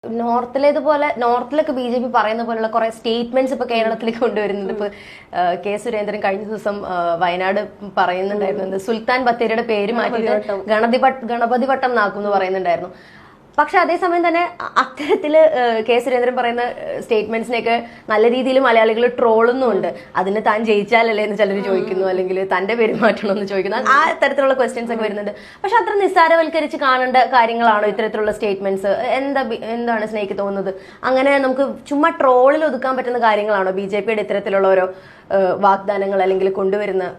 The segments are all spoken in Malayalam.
നോർത്തിലൊക്കെ BJP പറയുന്ന പോലുള്ള കുറെ സ്റ്റേറ്റ്മെന്റ്സ് ഇപ്പൊ കേരളത്തിലേക്ക് കൊണ്ടുവരുന്നുണ്ട്. ഇപ്പൊ കെ സുരേന്ദ്രൻ കഴിഞ്ഞ ദിവസം വയനാട് പറയുന്നുണ്ടായിരുന്നു, സുൽത്താൻ ബത്തേരിയുടെ പേര് മാറ്റിയിട്ട് ഗണപതി വട്ടം എന്നാക്കും എന്ന് പറയുന്നുണ്ടായിരുന്നു. പക്ഷെ അതേസമയം തന്നെ അത്തരത്തില് കെ സുരേന്ദ്രൻ പറയുന്ന സ്റ്റേറ്റ്മെന്റ്സിനെയൊക്കെ നല്ല രീതിയിൽ മലയാളികൾ ട്രോളുന്നുണ്ട്. അതിന് താൻ ജയിച്ചാലല്ലേ എന്ന് ചിലർ ചോദിക്കുന്നു, അല്ലെങ്കിൽ തന്റെ പേര് മാറ്റണമെന്ന് ചോദിക്കുന്നു. ആ തരത്തിലുള്ള ക്വസ്റ്റ്യൻസ് ഒക്കെ വരുന്നുണ്ട്. പക്ഷെ അത്ര നിസ്സാരവൽക്കരിച്ച് കാണേണ്ട കാര്യങ്ങളാണോ ഇത്തരത്തിലുള്ള സ്റ്റേറ്റ്മെന്റ്സ്? എന്താണ് സ്നേഹിക്ക് തോന്നുന്നത്? അങ്ങനെ നമുക്ക് ചുമ്മാ ട്രോളിൽ ഒതുക്കാൻ പറ്റുന്ന കാര്യങ്ങളാണോ BJPയുടെ ഇത്തരത്തിലുള്ള ഓരോ വാഗ്ദാനങ്ങൾ അല്ലെങ്കിൽ കൊണ്ടുവരുന്ന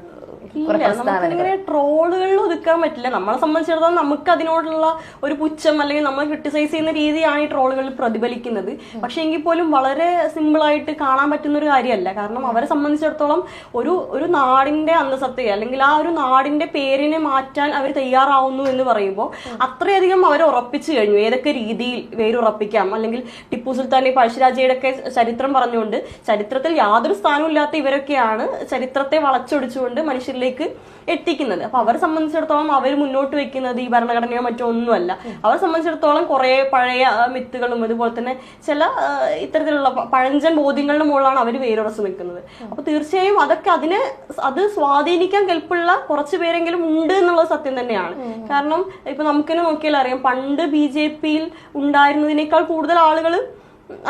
നമുക്കിങ്ങനെ ട്രോളുകളിൽ ഒതുക്കാൻ പറ്റില്ല. നമ്മളെ സംബന്ധിച്ചിടത്തോളം നമുക്ക് അതിനോടുള്ള ഒരു പുച്ഛം അല്ലെങ്കിൽ നമ്മൾ ക്രിട്ടിസൈസ് ചെയ്യുന്ന രീതിയാണ് ഈ ട്രോളുകളിൽ പ്രതിഫലിക്കുന്നത്. പക്ഷെ എങ്കിൽ പോലും വളരെ സിമ്പിളായിട്ട് കാണാൻ പറ്റുന്ന ഒരു കാര്യമല്ല. കാരണം അവരെ സംബന്ധിച്ചിടത്തോളം ഒരു നാടിന്റെ അന്തസത്തയെ അല്ലെങ്കിൽ ആ ഒരു നാടിന്റെ പേരിനെ മാറ്റാൻ അവർ തയ്യാറാവുന്നു എന്ന് പറയുമ്പോൾ അത്രയധികം അവർ ഉറപ്പിച്ചു കഴിഞ്ഞു ഏതൊക്കെ രീതിയിൽ വേരുറപ്പിക്കാം. അല്ലെങ്കിൽ ടിപ്പു സുൽത്താന്റെ പഴശ്ശിരാജയുടെ ഒക്കെ ചരിത്രം പറഞ്ഞുകൊണ്ട് ചരിത്രത്തിൽ യാതൊരു സ്ഥാനവും ഇല്ലാത്ത ഇവരൊക്കെയാണ് ചരിത്രത്തെ വളച്ചൊടിച്ചുകൊണ്ട് മനുഷ്യരിലേക്ക് എത്തിക്കുന്നത്. അപ്പൊ അവരെ സംബന്ധിച്ചിടത്തോളം അവർ മുന്നോട്ട് വെക്കുന്നത് ഈ ഭരണഘടനയോ മറ്റോ ഒന്നുമല്ല. അവരെ സംബന്ധിച്ചിടത്തോളം കുറെ പഴയ മിത്തുകളും അതുപോലെ തന്നെ ചില ഇത്തരത്തിലുള്ള പഴഞ്ചൻ ബോധ്യങ്ങളുടെ മുകളിലാണ് അവർ വേരുറച്ച് നിൽക്കുന്നത്. അപ്പൊ തീർച്ചയായും അതൊക്കെ അത് സ്വാധീനിക്കാൻ കെൽപ്പുള്ള കുറച്ചു പേരെങ്കിലും ഉണ്ട് എന്നുള്ളത് സത്യം തന്നെയാണ്. കാരണം ഇപ്പൊ നമുക്കെന്നെ നോക്കിയാൽ അറിയാം, പണ്ട് BJPയിൽ ഉണ്ടായിരുന്നതിനേക്കാൾ കൂടുതൽ ആളുകൾ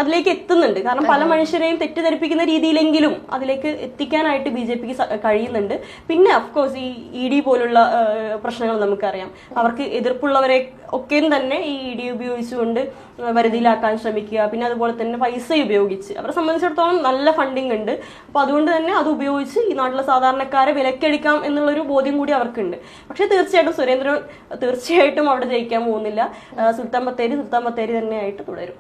അതിലേക്ക് എത്തുന്നുണ്ട്. കാരണം പല മനുഷ്യരെയും തെറ്റിദ്ധരിപ്പിക്കുന്ന രീതിയിലെങ്കിലും അതിലേക്ക് എത്തിക്കാനായിട്ട് BJPക്ക് കഴിയുന്നുണ്ട്. പിന്നെ അഫ്കോഴ്സ് ഈ ED പോലുള്ള പ്രശ്നങ്ങൾ നമുക്കറിയാം. അവർക്ക് എതിർപ്പുള്ളവരെ ഒക്കെയും തന്നെ ഈ ED ഉപയോഗിച്ചുകൊണ്ട് വരുതിയിലാക്കാൻ ശ്രമിക്കുക. പിന്നെ അതുപോലെ തന്നെ പൈസ ഉപയോഗിച്ച് അവരെ സംബന്ധിച്ചിടത്തോളം നല്ല ഫണ്ടിങ് ഉണ്ട്. അപ്പൊ അതുകൊണ്ട് തന്നെ അത് ഉപയോഗിച്ച് ഈ നാട്ടിലെ സാധാരണക്കാരെ വിലക്കടിക്കാം എന്നുള്ളൊരു ബോധ്യം കൂടി അവർക്കുണ്ട്. പക്ഷെ തീർച്ചയായിട്ടും സുരേന്ദ്രൻ തീർച്ചയായിട്ടും അവിടെ ജയിക്കാൻ പോകുന്നില്ല. സുൽത്താൻ ബത്തേരി തന്നെയായിട്ട് തുടരും.